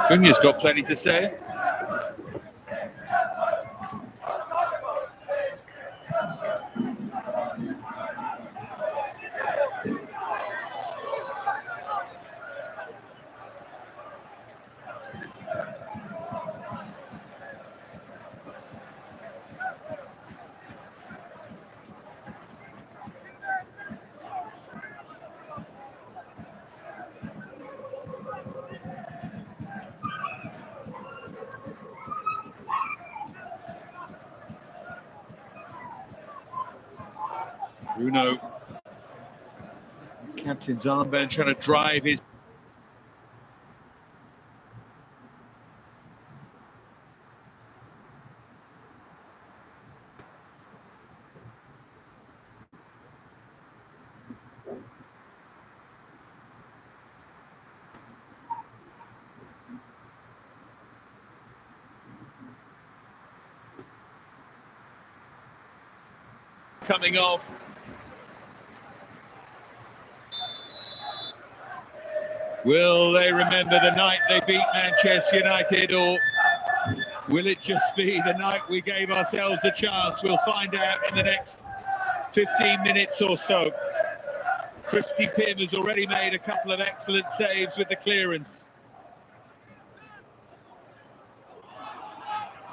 Cunha's got plenty to say. Bruno, captain's armband, trying to drive his... coming off. Will they remember the night they beat Manchester United, or will it just be the night we gave ourselves a chance? We'll find out in the next 15 minutes or so. Christy Pym has already made a couple of excellent saves with the clearance.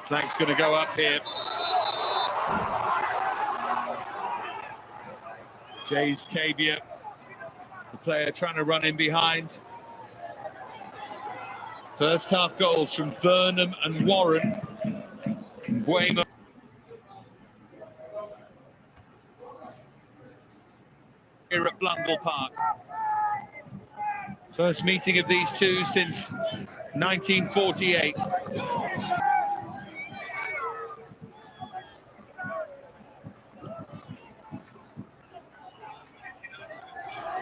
Flag's going to go up here. Jays Cavia, the player trying to run in behind. First half goals from Burnham and Warren. Buemo. Here at Blundell Park. First meeting of these two since 1948.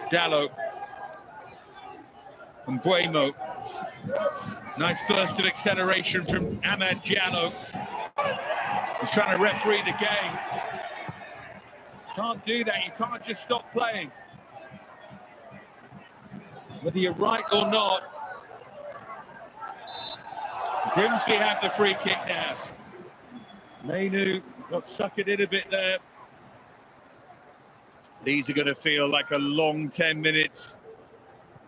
Dallo and Buemo. Nice burst of acceleration from Amad Diallo. He's trying to referee the game. Can't do that, you can't just stop playing. Whether you're right or not. Grimsby have the free kick now. Mainu got suckered in a bit there. These are going to feel like a long 10 minutes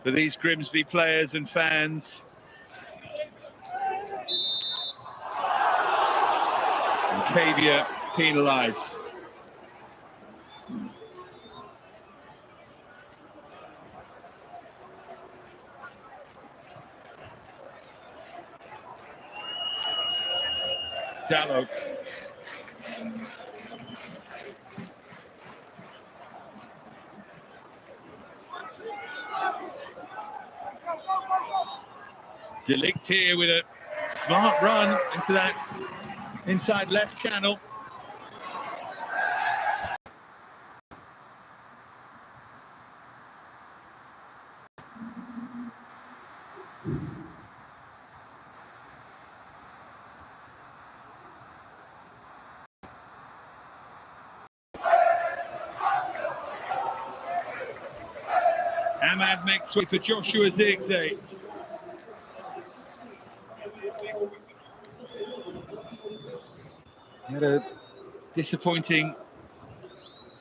for these Grimsby players and fans. And Cavia penalised. Dallo. Delict here with a smart run into that inside left channel. Ahmad makes way for Joshua Zirkzee. Had a disappointing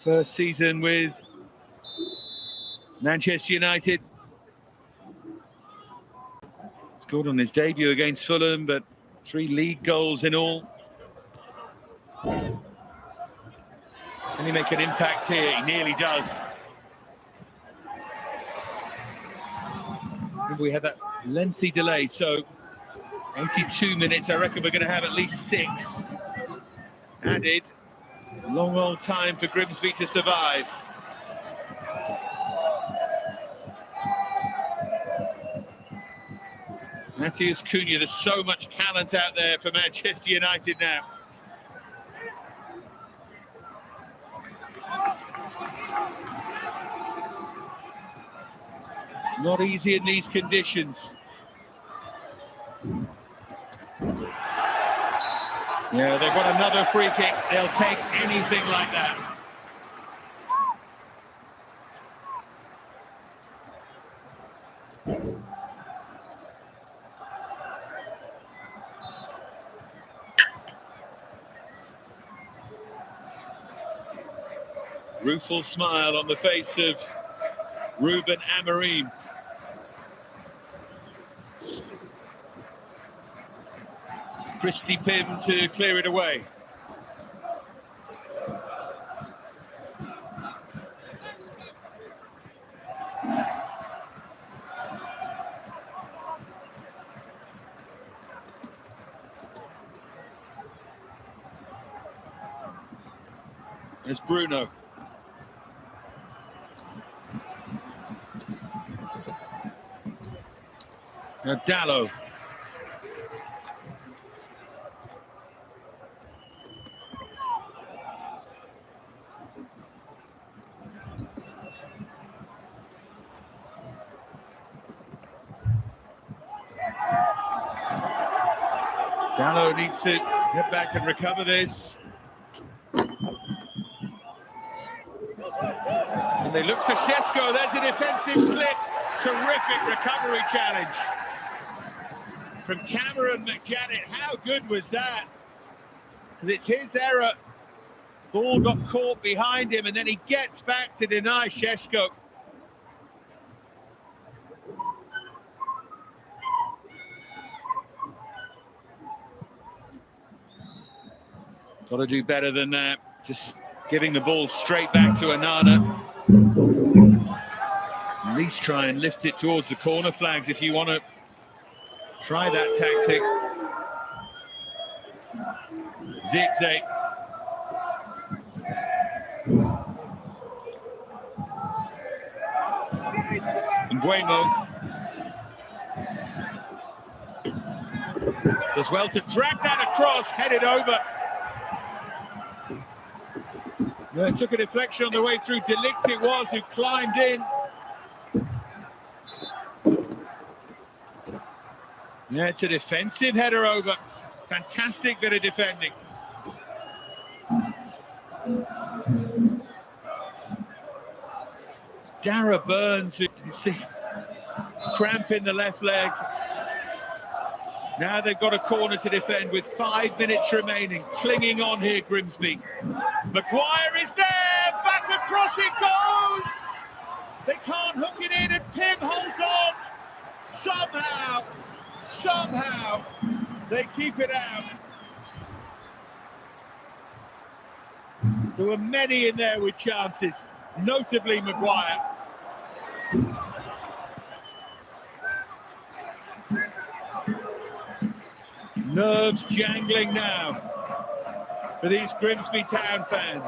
first season with Manchester United. Scored on his debut against Fulham, but 3 league goals in all. Can he make an impact here? He nearly does. Remember, we had that lengthy delay, so 82 minutes. I reckon we're going to have at least 6 added. Long old time for Grimsby to survive. Matheus Cunha, there's so much talent out there for Manchester United now. Not easy in these conditions. Yeah, they've got another free kick. They'll take anything like that. rueful smile on the face of Ruben Amorim. Christy Pym to clear it away. There's Bruno. Now Dallo. Dallo needs to get back and recover this. And they look for Šeško. There's a defensive slip. Terrific recovery challenge from Cameron McJanet. How good was that? Because it's his error. Ball got caught behind him, and then he gets back to deny Šeško. Got to do better than that. Just giving the ball straight back to Anana. At least try and lift it towards the corner flags if you want to try that tactic. Zirkzee. Nguemo does well to drag that across, headed over. No, it took a deflection on the way through. De Ligt it was who climbed in. Yeah, it's a defensive header over. Fantastic bit of defending. Dara Burns, you can see cramp in the left leg. Now they've got a corner to defend with 5 minutes remaining. Clinging on here, Grimsby. Maguire is there, back across it goes! They can't hook it in and Pym holds on. Somehow, they keep it out. There were many in there with chances, notably Maguire. Nerves jangling now for these Grimsby Town fans.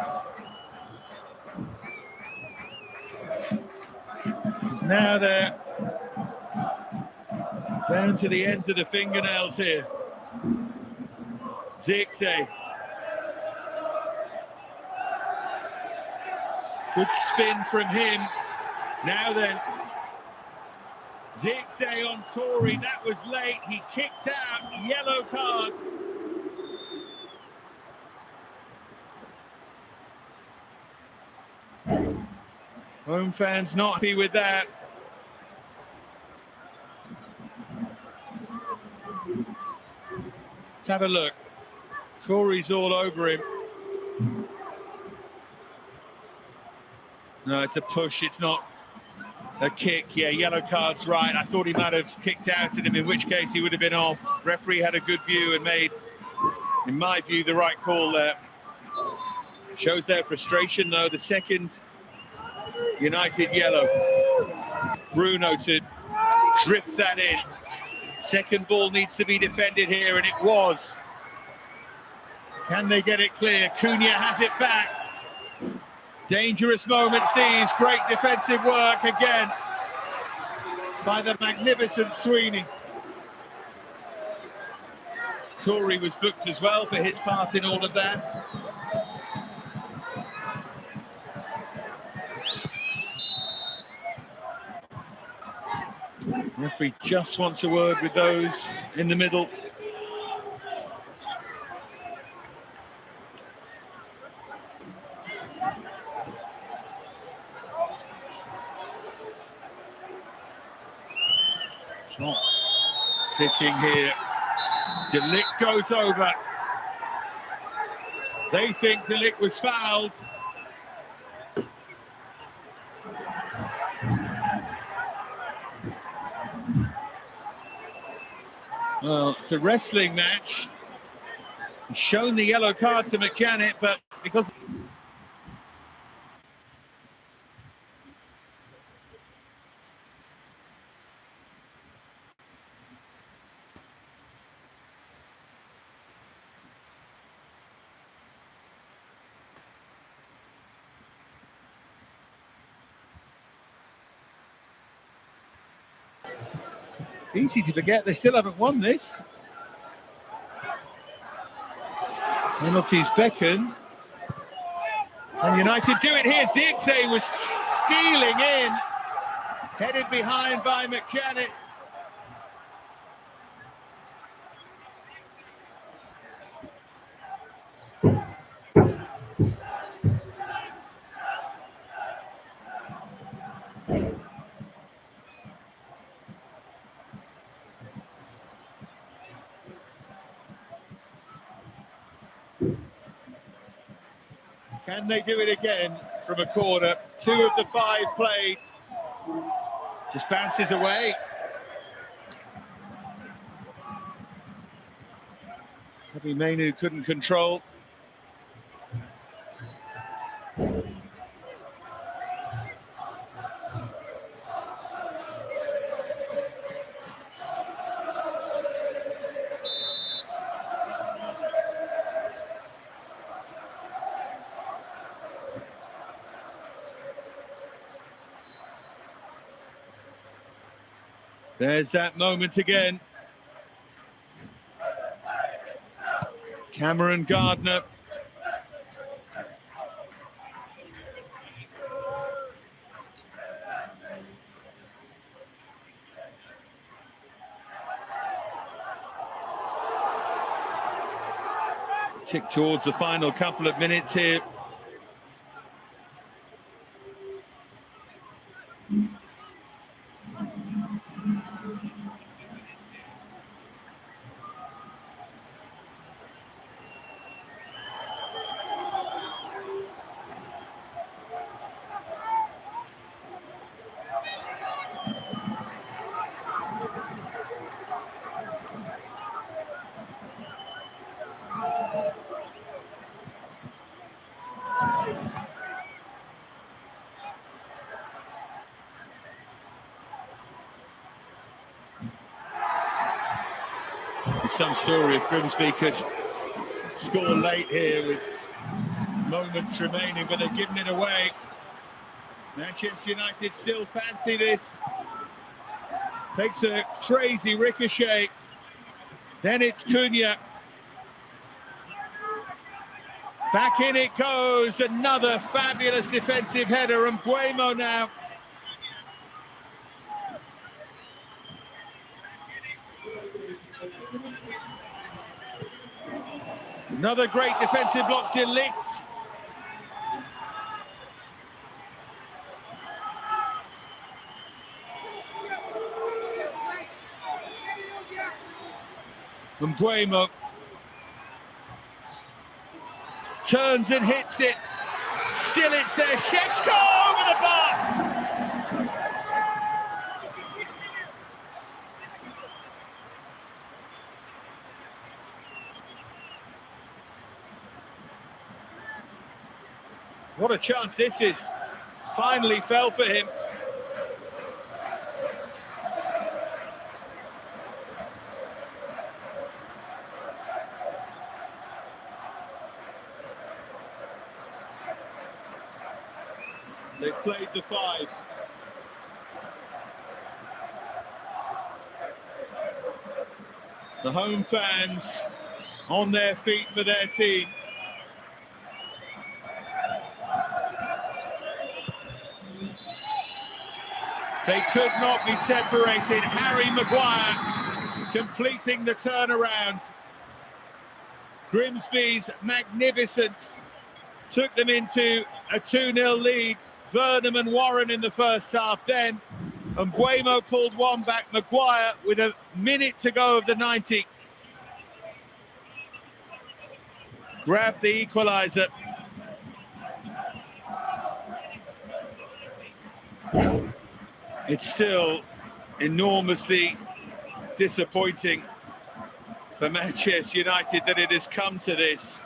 It's now they're down to the ends of the fingernails here. Zirkzee. Good spin from him. Now then, Zirkzee on Corey. That was late. He kicked out. Yellow card. Home fans not happy with that. Let's have a look. Corey's all over him. No, it's a push. It's not a kick. Yeah, yellow card's right. I thought he might have kicked out at him, in which case he would have been off. Referee had a good view and made, in my view, the right call there. Shows their frustration, though. The second United yellow. Bruno to drift that in. Second ball needs to be defended here, and it was. Can they get it clear? Cunha has it back. Dangerous moments these. Great defensive work again by the magnificent Sweeney. Corey was booked as well for his part in all of that. Referee just wants a word with those in the middle. Not ticking here. De Ligt goes over. They think De Ligt was fouled. Well, it's a wrestling match. He's shown the yellow card to McJanet, but because... It's easy to forget they still haven't won this. Penalties beckon. And United do it here. Zirkzee was stealing in, headed behind by McJanet. Can they do it again from a corner? 2 of the 5 played. Just bounces away. Maybe Mainu couldn't control. There's that moment again. Cameron Gardner. Tick towards the final couple of minutes here. Some story if Grimsby could score late here with moments remaining, but they've given it away. Manchester United still fancy this. Takes a crazy ricochet. Then it's Cunha. Back in it goes. Another fabulous defensive header, and Buemo now. Another great defensive block, De Ligt. And Buemo turns and hits it. Still it's there. Sheshko over the bar. What a chance this is. Finally fell for him. They've played the 5. The home fans on their feet for their team. They could not be separated. Harry Maguire completing the turnaround. Grimsby's magnificence took them into a 2-0 lead. Burnham and Warren in the first half then. And Buemo pulled one back. Maguire with a minute to go of the 90. Grabbed the equaliser. It's still enormously disappointing for Manchester United that it has come to this.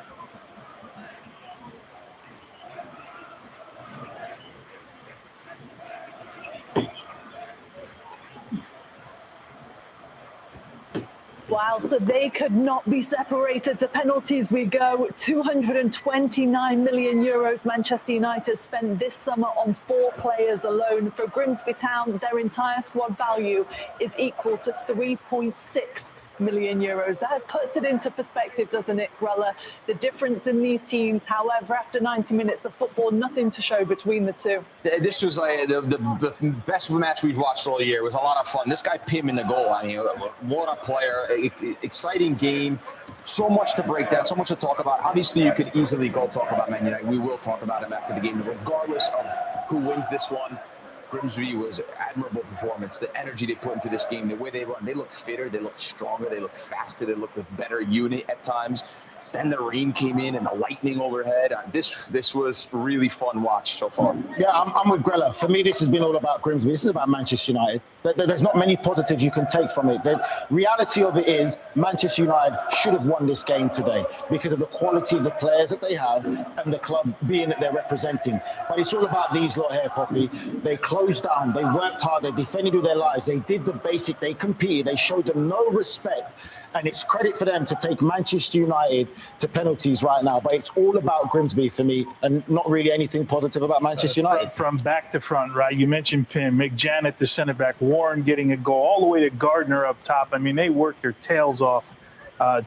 Wow, so they could not be separated. To penalties we go. 229 million euros Manchester United spent this summer on 4 players alone. For Grimsby Town, their entire squad value is equal to 3.6 million euros. That puts it into perspective, doesn't it, Grella? The difference in these teams. However, after 90 minutes of football, nothing to show between the two. This was like the best match we've watched all year. It was a lot of fun. This guy Pim in the goal, I mean, what a player. Exciting game. So much to break down, so much to talk about. Obviously, you could easily go talk about Man United. We will talk about him after the game. Regardless of who wins this one, Grimsby was an admirable performance. The energy they put into this game, the way they run, they looked fitter, they looked stronger, they looked faster, they looked a better unit at times. Then the rain came in and the lightning overhead. This was really fun watch so far. Yeah, I'm with Grella. For me, this has been all about Grimsby. This is about Manchester United. There's not many positives you can take from it. The reality of it is Manchester United should have won this game today because of the quality of the players that they have and the club being that they're representing. But it's all about these lot here, Poppy. They closed down, they worked hard, they defended with their lives, they did the basic, they competed, they showed them no respect. And it's credit for them to take Manchester United to penalties right now. But it's all about Grimsby for me and not really anything positive about Manchester United. From back to front, right? You mentioned Pim, McJanet, the center back, Warren getting a goal, all the way to Gardner up top. I mean, they worked their tails off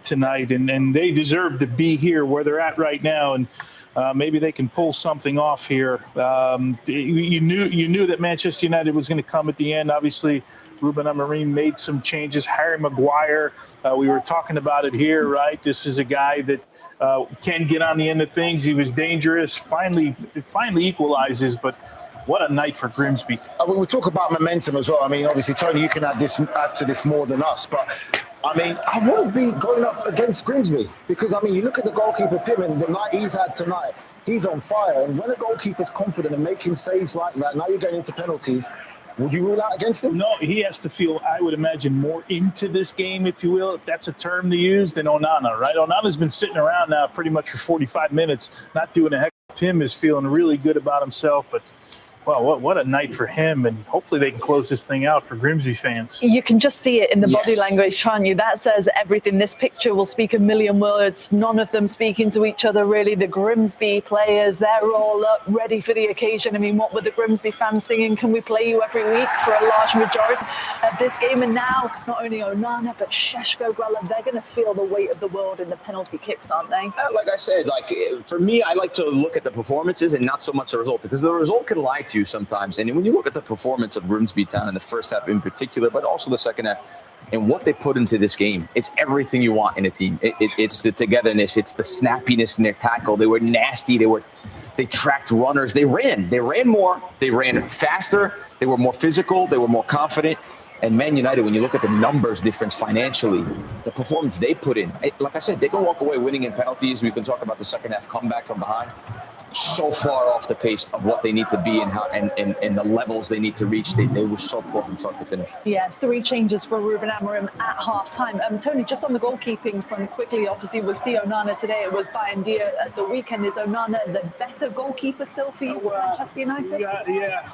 tonight, and they deserve to be here where they're at right now. And maybe they can pull something off here. You knew that Manchester United was going to come at the end. Obviously, Ruben Amorim made some changes. Harry Maguire, we were talking about it here, right? This is a guy that can get on the end of things. He was dangerous. Finally equalizes, but what a night for Grimsby. We talk about momentum as well. I mean, obviously, Tony, you can add to this more than us, but I mean, I won't be going up against Grimsby because, I mean, you look at the goalkeeper, Pim, and the night he's had tonight, he's on fire. And when a goalkeeper's confident and making saves like that, now you're going into penalties, would you rule out against him? No, he has to feel, I would imagine, more into this game, if you will, if that's a term to use, than Onana, right? Onana's been sitting around now pretty much for 45 minutes, not doing a heck. Pim is feeling really good about himself, but well, what a night for him, and hopefully they can close this thing out for Grimsby fans. You can just see it in the body language, can't you? That says everything. This picture will speak a million words, none of them speaking to each other, really. The Grimsby players, they're all up, ready for the occasion. I mean, what were the Grimsby fans singing? Can we play you every week for a large majority of this game? And now, not only Onana, but Šeško, Grella, they're going to feel the weight of the world in the penalty kicks, aren't they? Like I said, for me, I like to look at the performances and not so much the result, because the result can lie to you sometimes. And when you look at the performance of Grimsby Town in the first half in particular, but also the second half, and what they put into this game, it's everything you want in a team. It's the togetherness, it's the snappiness in their tackle. They were nasty. They tracked runners. They ran more. They ran faster. They were more physical. They were more confident. And Man United, when you look at the numbers difference financially, the performance they put in, like I said, they can walk away winning in penalties. We can talk about the second half comeback from behind. So far off the pace of what they need to be and the levels they need to reach. They were so poor from start to finish. Yeah, 3 changes for Ruben Amorim at half-time. Tony, just on the goalkeeping front quickly, obviously we see Onana today. It was Bayendia at the weekend. Is Onana the better goalkeeper still for you, Manchester United? Yeah,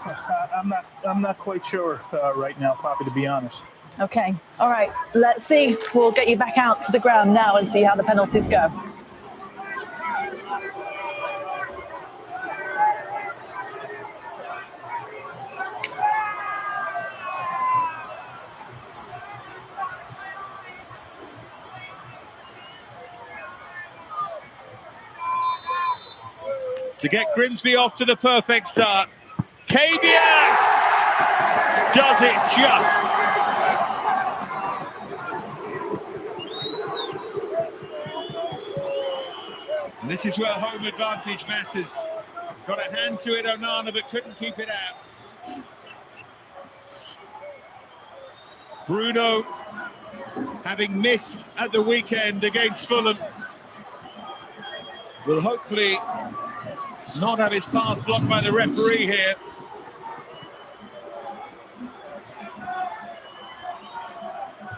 I'm not quite sure right now, Poppy, to be honest. Okay, all right, let's see. We'll get you back out to the ground now and see how the penalties go. To get Grimsby off to the perfect start. Kabiak does it just. And this is where home advantage matters. Got a hand to it, Onana, but couldn't keep it out. Bruno, having missed at the weekend against Fulham, will hopefully not have his pass blocked by the referee here.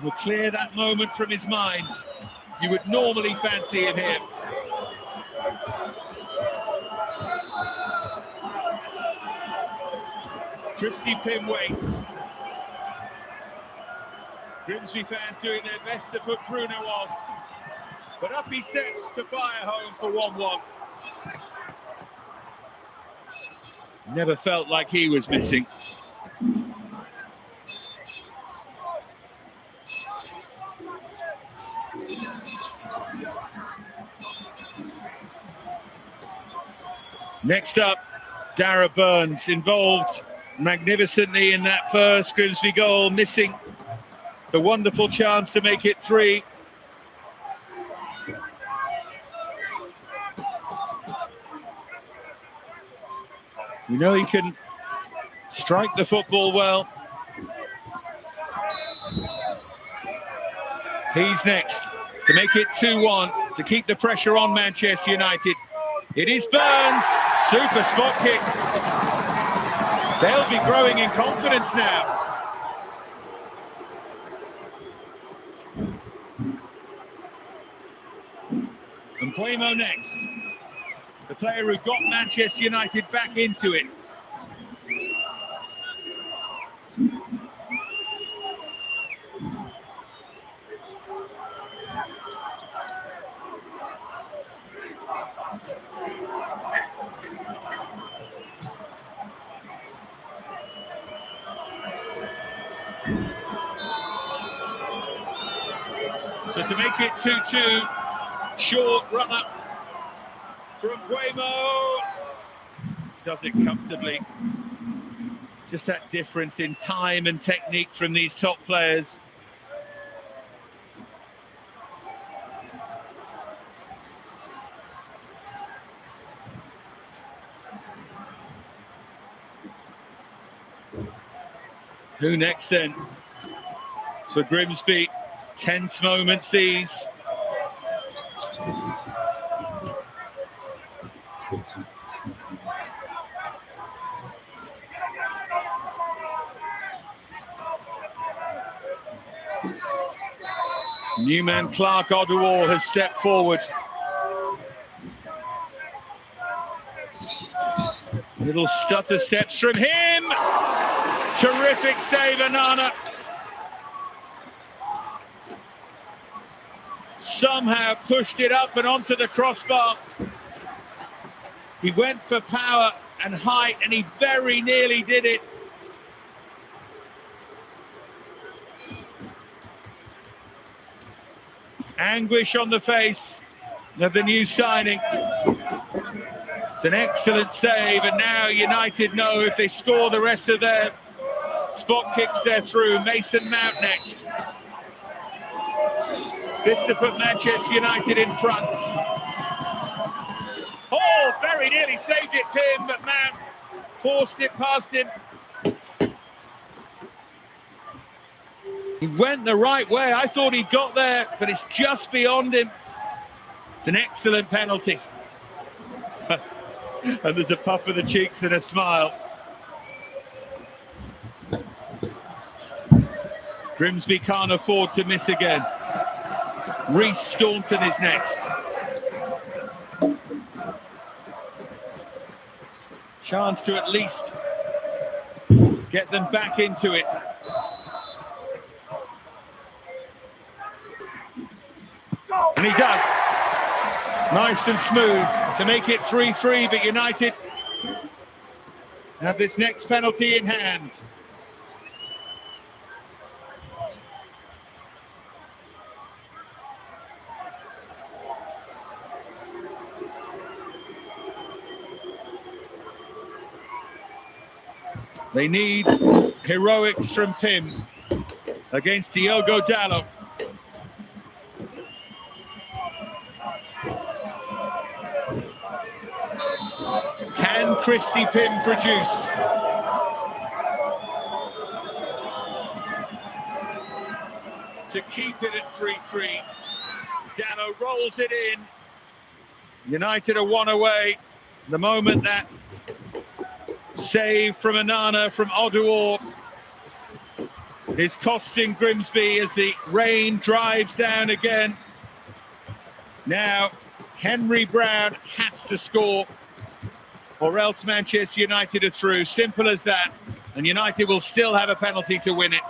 Will clear that moment from his mind. you would normally fancy him here. Christy Pym waits. Grimsby fans doing their best to put Bruno off. But up he steps to fire home for 1-1. Never felt like he was missing. Next up, Dara Burns, involved magnificently in that first Grimsby goal, missing the wonderful chance to make it 3. You know he can strike the football well. He's next to make it 2-1, to keep the pressure on Manchester United. It is Burns, super spot kick. They'll be growing in confidence now. And Quamo next, the player who got Manchester United back into it. So to make it 2-2, short run up from Quamo. Does it comfortably. Just that difference in time and technique from these top players. Who next then? For Grimsby, tense moments these. Newman Clark Oduor has stepped forward. Little stutter steps from him. Terrific save, Anana. Somehow pushed it up and onto the crossbar. He went for power and height, and he very nearly did it. Anguish on the face of the new signing. It's an excellent save, and now United know if they score the rest of their spot kicks, they're through. Mason Mount next. This to put Manchester United in front. Oh, very nearly saved it, Pym, but Mount forced it past him. He went the right way. I thought he got there, but it's just beyond him. It's an excellent penalty. And there's a puff of the cheeks and a smile. Grimsby can't afford to miss again. Reece Staunton is next. Chance to at least get them back into it. And he does. Nice and smooth to make it 3-3, but United have this next penalty in hand. They need heroics from Pym against Diogo Dalot. Can Christy Pym produce? To keep it at 3-3. Dalot rolls it in. United are one away. The moment that save from Anana from Oduor is costing Grimsby as the rain drives down again. Now, Henry Brown has to score, or else Manchester United are through. Simple as that. And United will still have a penalty to win it.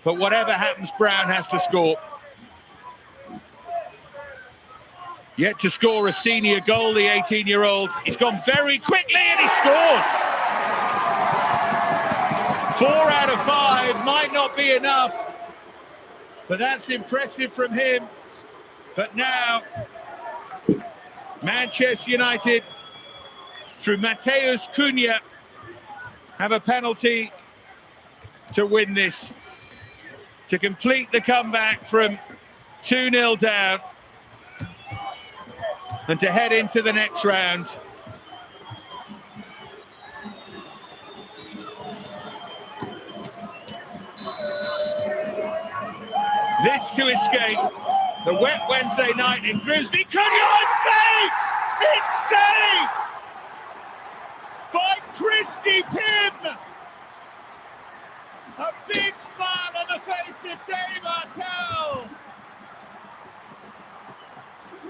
But whatever happens, Brown has to score. Yet to score a senior goal, the 18-year-old. He's gone very quickly and he scores. 4 out of 5 might not be enough, but that's impressive from him. But now, Manchester United, through Mateus Cunha, have a penalty to win this, to complete the comeback from 2-0 down and to head into the next round. This to escape the wet Wednesday night in Grimsby. Cunha, save! It's saved by Christy Pym! A big smile on the face of Dave Artell.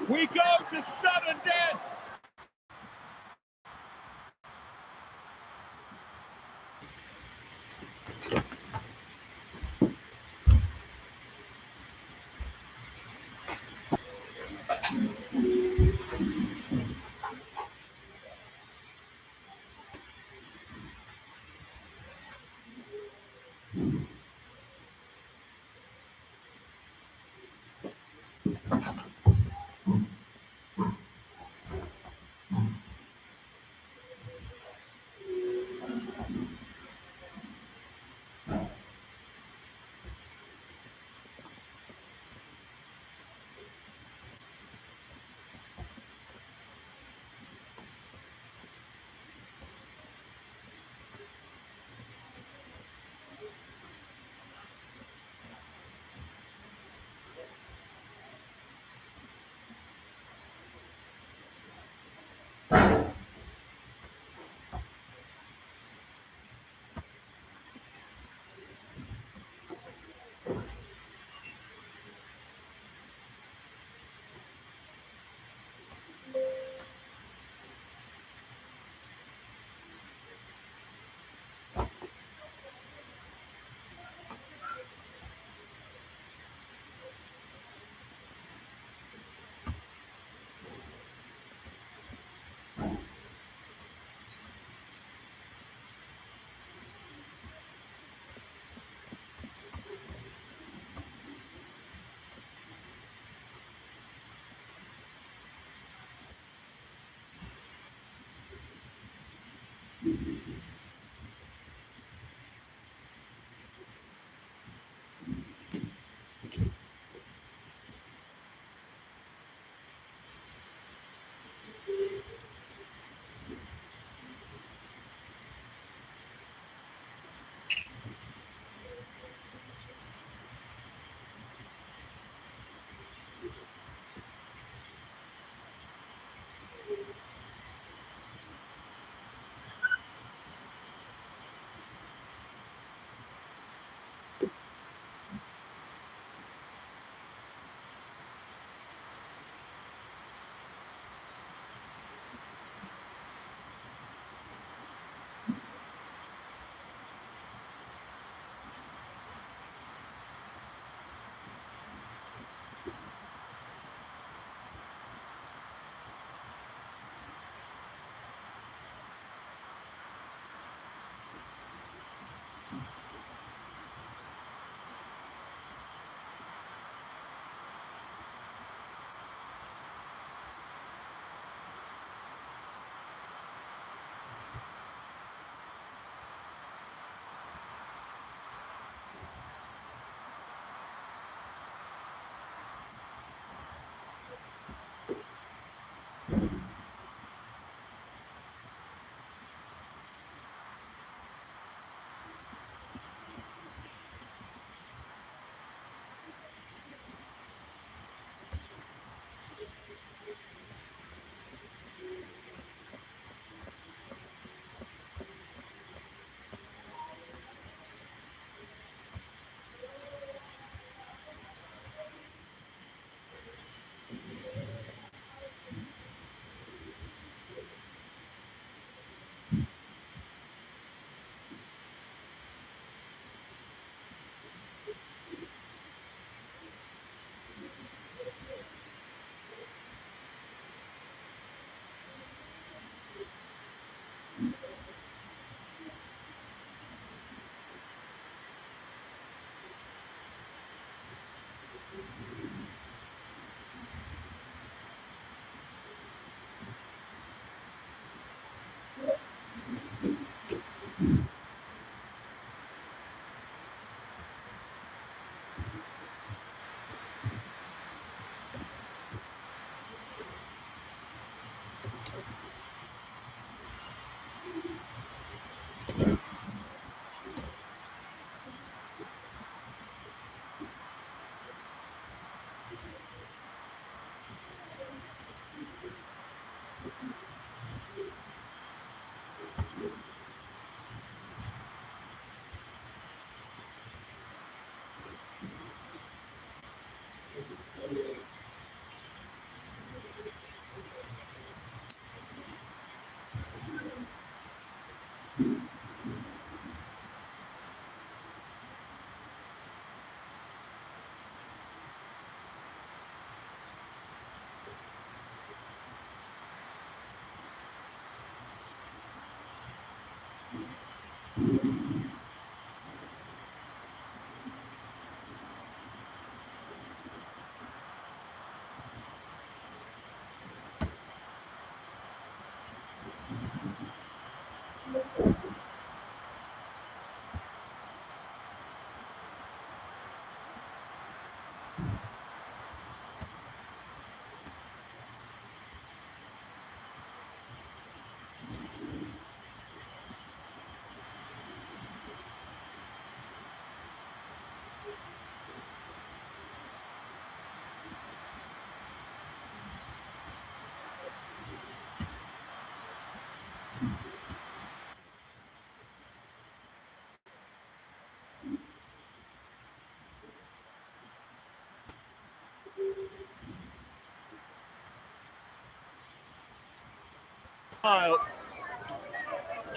We go to sudden death.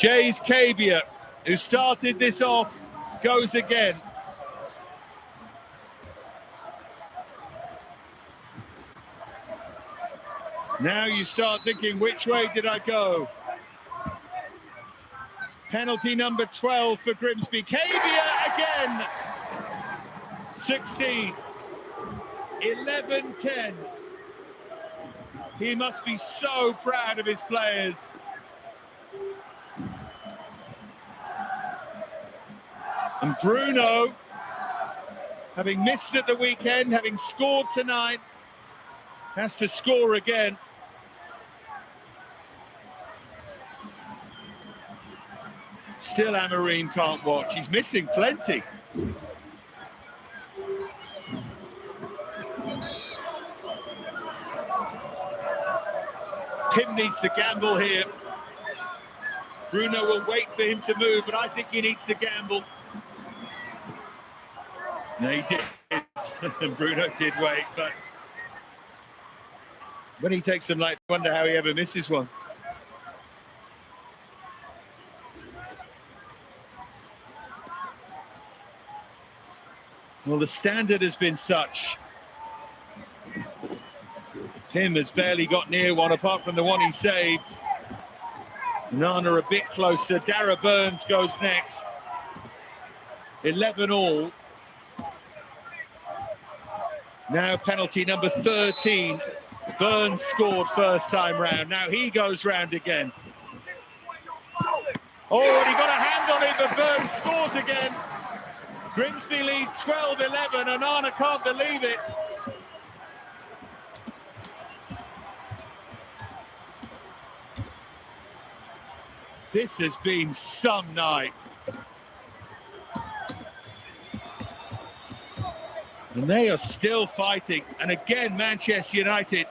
Jay's Cabia, who started this off, goes again. Now you start thinking, which way did I go? Penalty number 12 for Grimsby. Cabia again succeeds. 11-10. He must be so proud of his players. And Bruno, having missed at the weekend, having scored tonight, has to score again. Still Amarine can't watch. He's missing plenty. Tim needs to gamble here. Bruno will wait for him to move, but I think he needs to gamble. No, he did. Bruno did wait, but when he takes them, like, I wonder how he ever misses one. Well, the standard has been such. Tim has barely got near one, apart from the one he saved. Nana a bit closer. Dara Burns goes next. 11 all. Now penalty number 13. Burns scored first time round. Now he goes round again. Oh, and he got a hand on it, but Burns scores again. Grimsby lead 12-11, and Nana can't believe it. This has been some night. And they are still fighting. And again, Manchester United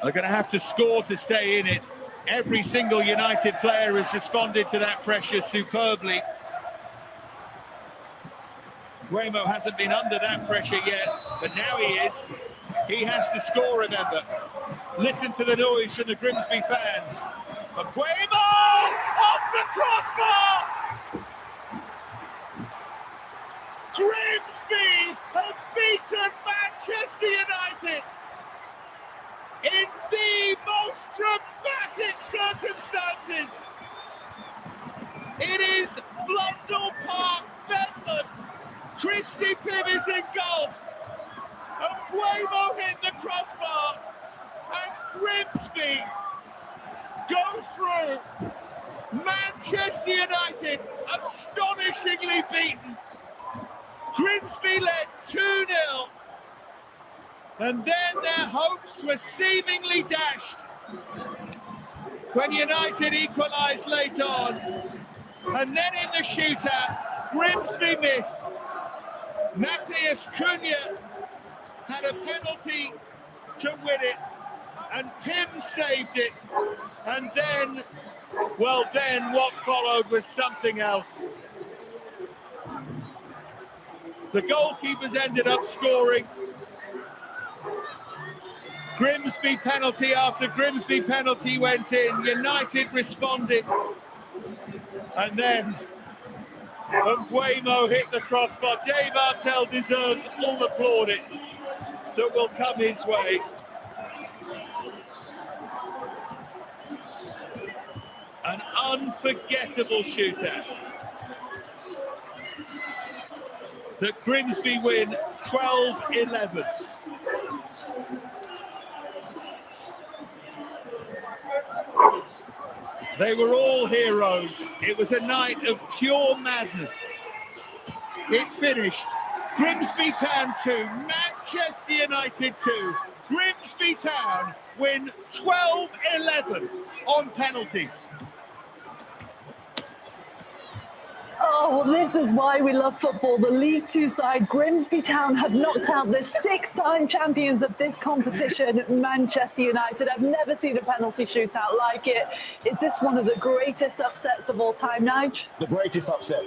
are going to have to score to stay in it. Every single United player has responded to that pressure superbly. Guemo hasn't been under that pressure yet, but now he is. He has to score, remember. Listen to the noise from the Grimsby fans. But Guemo off the crossbar! Grimsby have beaten Manchester United in the most dramatic circumstances. It is Blundell Park, Bedford. Christy Pibb is in goal. And Guemo hit the crossbar. And Grimsby go through. Manchester United astonishingly beaten. Grimsby led 2-0. And then their hopes were seemingly dashed when United equalised late on. And then in the shootout, Grimsby missed. Matthias Cunha had a penalty to win it, and Tim saved it. And then, well, then what followed was something else. The goalkeepers ended up scoring. Grimsby penalty after Grimsby penalty went in. United responded. And then Mbuemo hit the crossbar. Dave Artell deserves all the plaudits that will come his way. An unforgettable shootout. That Grimsby win 12-11. They were all heroes. It was a night of pure madness. It finished Grimsby Town 2, Manchester United 2. Grimsby Town win 12-11 on penalties. Oh, well, this is why we love football. The League Two side, Grimsby Town, have knocked out the six-time champions of this competition, Manchester United. I've never seen a penalty shootout like it. Is this one of the greatest upsets of all time, Nige? The greatest upset.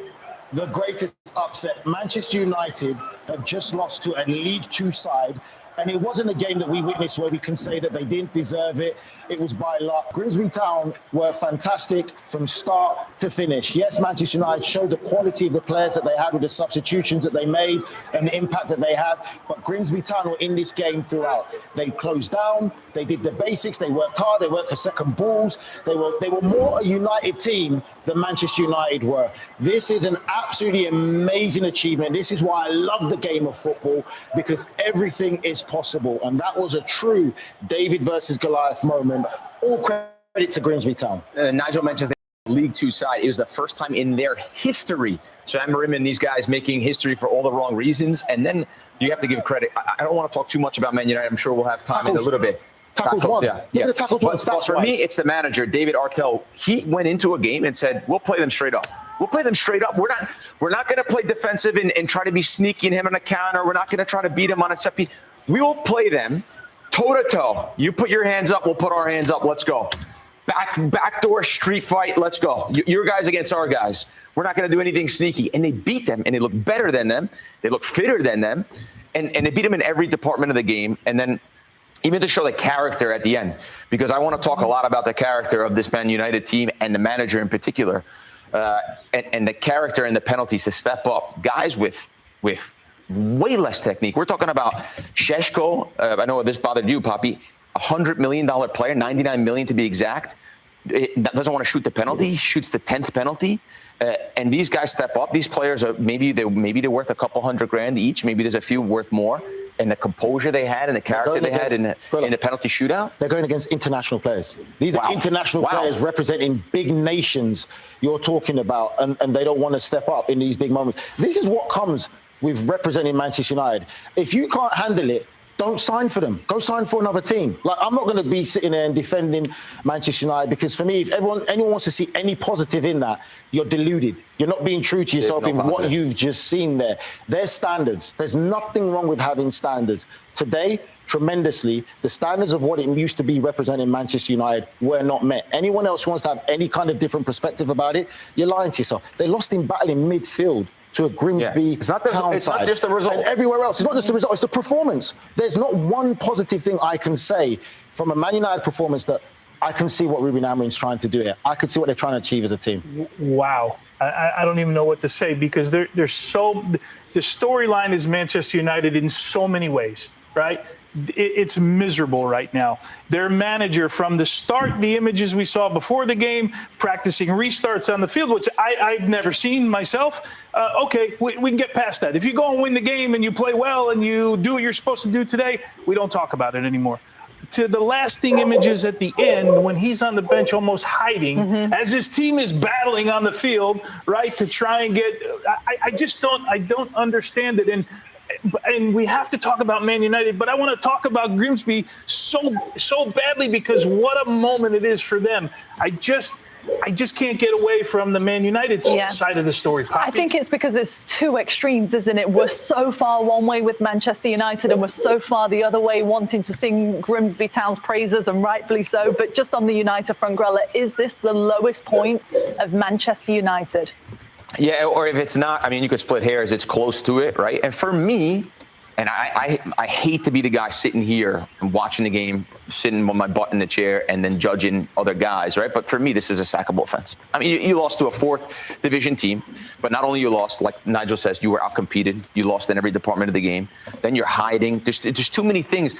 The greatest upset. Manchester United have just lost to a League Two side. And it wasn't a game that we witnessed where we can say that they didn't deserve it. It was by luck. Grimsby Town were fantastic from start to finish. Yes, Manchester United showed the quality of the players that they had with the substitutions that they made and the impact that they had. But Grimsby Town were in this game throughout. They closed down. They did the basics. They worked hard. They worked for second balls. They were more a United team than Manchester United were. This is an absolutely amazing achievement. This is why I love the game of football, because everything is possible. And that was a true David versus Goliath moment. All credit to Grimsby Town. Nigel mentions the League Two side. It was the first time in their history. Sam Marim and these guys making history for all the wrong reasons. And then you have to give credit. I don't want to talk too much about Man United. I'm sure we'll have time in a little bit. Tackles one. Yeah. Look at the tackles one. But for me, it's the manager, David Artell. He went into a game and said, we'll play them straight up. We'll play them straight up. We're not going to play defensive and try to be sneaky and him on a counter. We're not going to try to beat him on a set piece. We will play them toe-to-toe. You put your hands up, we'll put our hands up. Let's go. Backdoor street fight. Let's go. Your guys against our guys. We're not going to do anything sneaky. And they beat them, and they look better than them. They look fitter than them. And they beat them in every department of the game. And then even to show the character at the end, because I want to talk a lot about the character of this Man United team and the manager in particular, and the character and the penalties to step up. Guys with way less technique. We're talking about Šeško. I know this bothered you, Poppy. $100 million player, $99 million to be exact. Doesn't want to shoot the penalty. Shoots the 10th penalty. And these guys step up. These players are maybe they're worth a couple $100,000 each. Maybe there's a few worth more. And the composure they had and the character they had in the penalty shootout. They're going against international players. These are international players representing big nations you're talking about, and they don't want to step up in these big moments. This is what comes with representing Manchester United. If you can't handle it, don't sign for them. Go sign for another team. Like, I'm not going to be sitting there and defending Manchester United, because for me, if anyone wants to see any positive in that, you're deluded. You're not being true to yourself in what you've just seen there. There's standards. There's nothing wrong with having standards. Today, tremendously, the standards of what it used to be representing Manchester United were not met. Anyone else who wants to have any kind of different perspective about it, you're lying to yourself. They lost in battle in midfield to a Grimsby Town it's side. not just the result. And everywhere else. It's not just the result, it's the performance. There's not one positive thing I can say from a Man United performance that I can see what Ruben Amorim's trying to do here. I can see what they're trying to achieve as a team. Wow. I don't even know what to say, because the storyline is Manchester United in so many ways, right? It's miserable right now. Their manager, from the start, the images we saw before the game, practicing restarts on the field, which I've never seen myself. Okay, we can get past that. If you go and win the game and you play well and you do what you're supposed to do today, we don't talk about it anymore. To the lasting images at the end, when he's on the bench almost hiding, as his team is battling on the field, right, to try and get I don't understand it. And we have to talk about Man United, but I want to talk about Grimsby so badly, because what a moment it is for them. I just can't get away from the Man United side of the story, Poppy. I think it's because it's two extremes, isn't it? We're so far one way with Manchester United, and we're so far the other way, wanting to sing Grimsby Town's praises, and rightfully so. But just on the United front, Grella, is this the lowest point of Manchester United? Yeah, or if it's not, I mean, you could split hairs. It's close to it, right? And for me, and I hate to be the guy sitting here and watching the game, sitting with my butt in the chair and then judging other guys, right? But for me, this is a sackable offense. I mean, you lost to a 4th division team, but not only you lost, like Nigel says, you were outcompeted. You lost in every department of the game. Then you're hiding. There's too many things.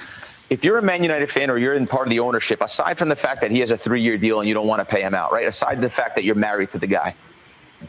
If you're a Man United fan or you're in part of the ownership, aside from the fact that he has a 3-year deal and you don't want to pay him out, right? Aside the fact that you're married to the guy,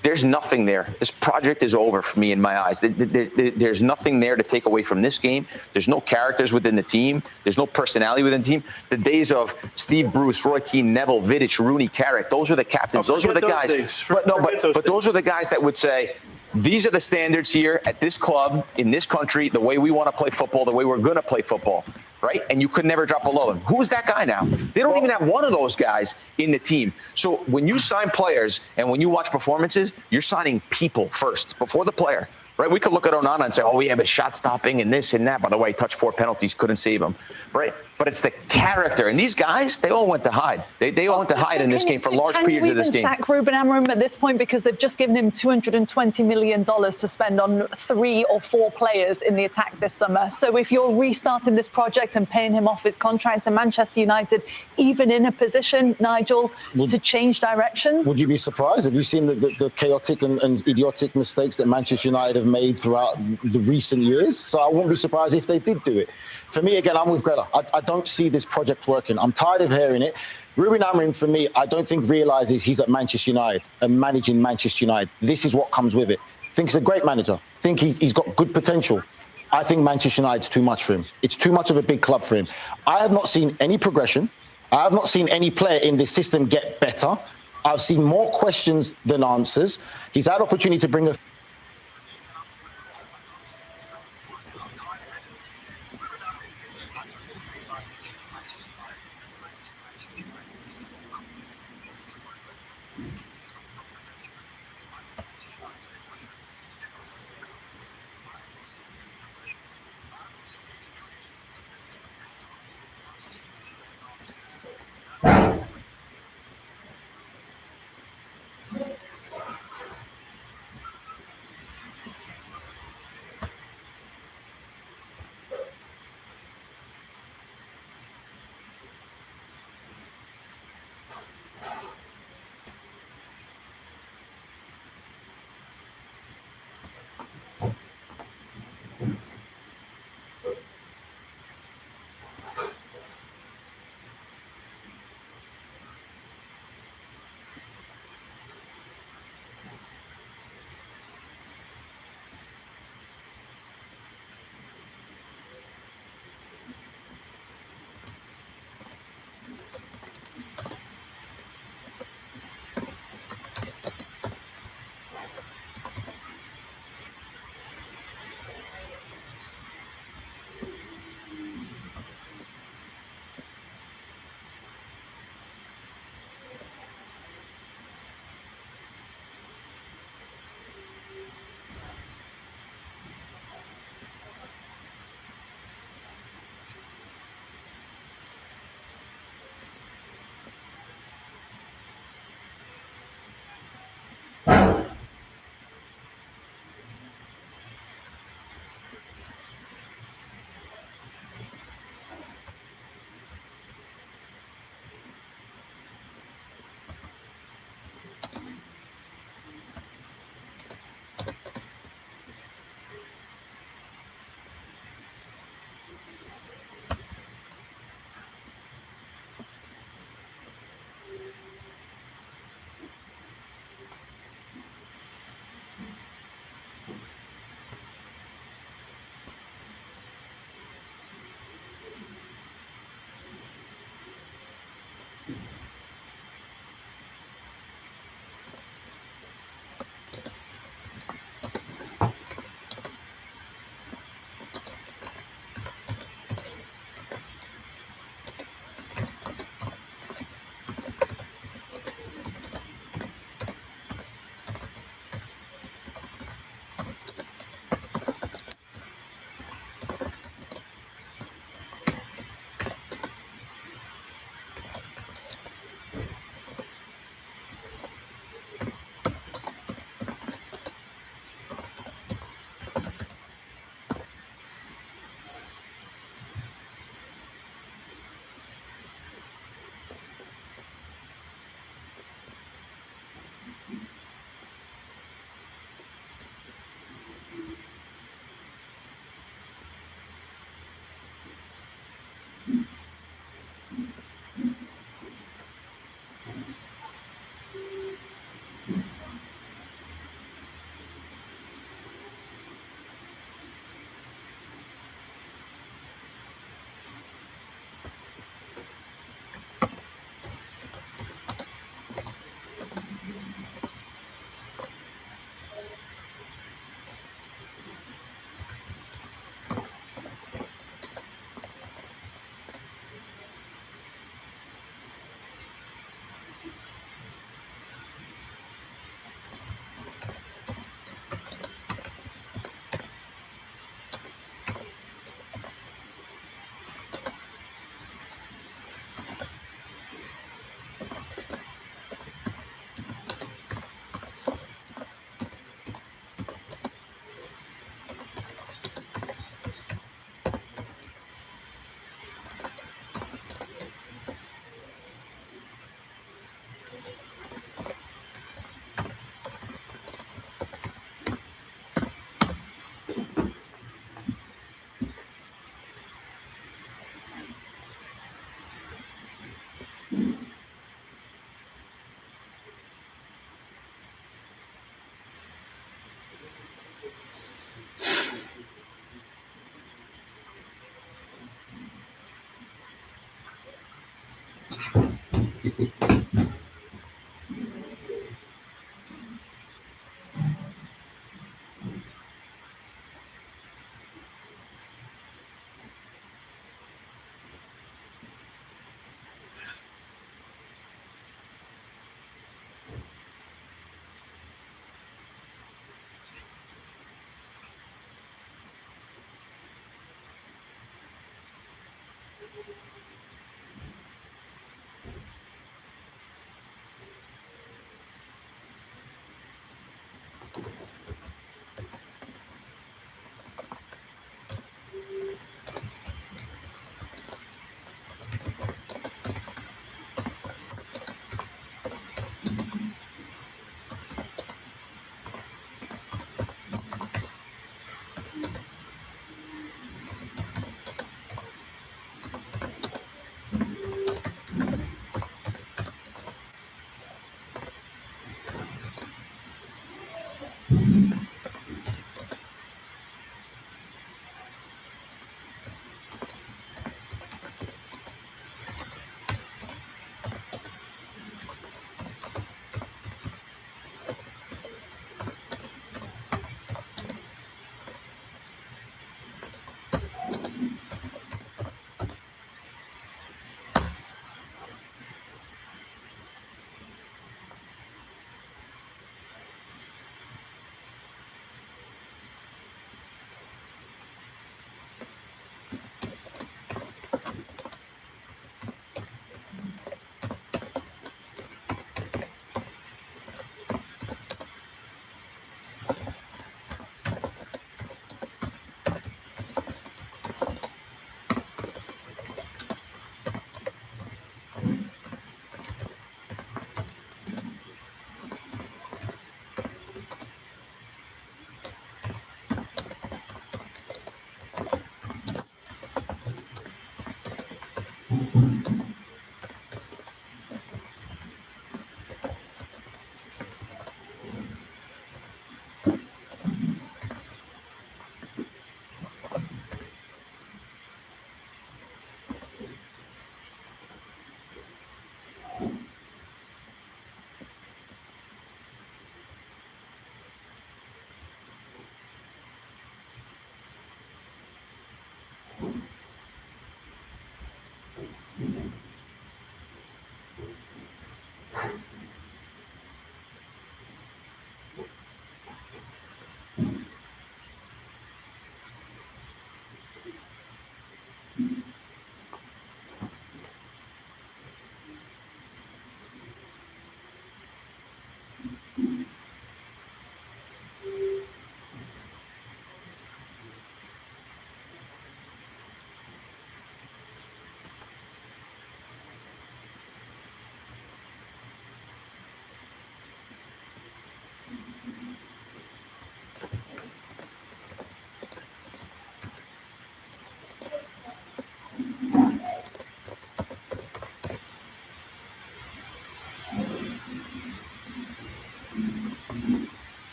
there's nothing there. This project is over for me in my eyes. There's nothing there to take away from this game. There's no characters within the team. There's no personality within the team. The days of Steve Bruce, Roy Keane, Neville, Vidic, Rooney, Carrick, those are the captains. Those were the guys. But those are the guys that would say, these are the standards here at this club, in this country, the way we want to play football, the way we're going to play football, right? And you could never drop below them. Who's that guy now? They don't even have one of those guys in the team. So when you sign players and when you watch performances, you're signing people first before the player, right? We could look at Onana and say, oh, yeah, but shot stopping and this and that. By the way, he touched 4 penalties, couldn't save him, right? But it's the character. And these guys, they all went to hide. They all went to hide in this game for large periods of this game. Can you sack Ruben Amorim at this point because they've just given him $220 million to spend on 3 or 4 players in the attack this summer? So if you're restarting this project and paying him off his contract to Manchester United, even in a position, Nigel, to change directions? Would you be surprised? Have you seen the chaotic and idiotic mistakes that Manchester United have made throughout the recent years? So I wouldn't be surprised if they did do it. For me, again, I'm with Greta. I don't see this project working. I'm tired of hearing it. Ruben Amorim, for me, I don't think realises he's at Manchester United and managing Manchester United. This is what comes with it. I think he's a great manager. I think he's got good potential. I think Manchester United's too much for him. It's too much of a big club for him. I have not seen any progression. I have not seen any player in this system get better. I've seen more questions than answers. He's had opportunity to bring a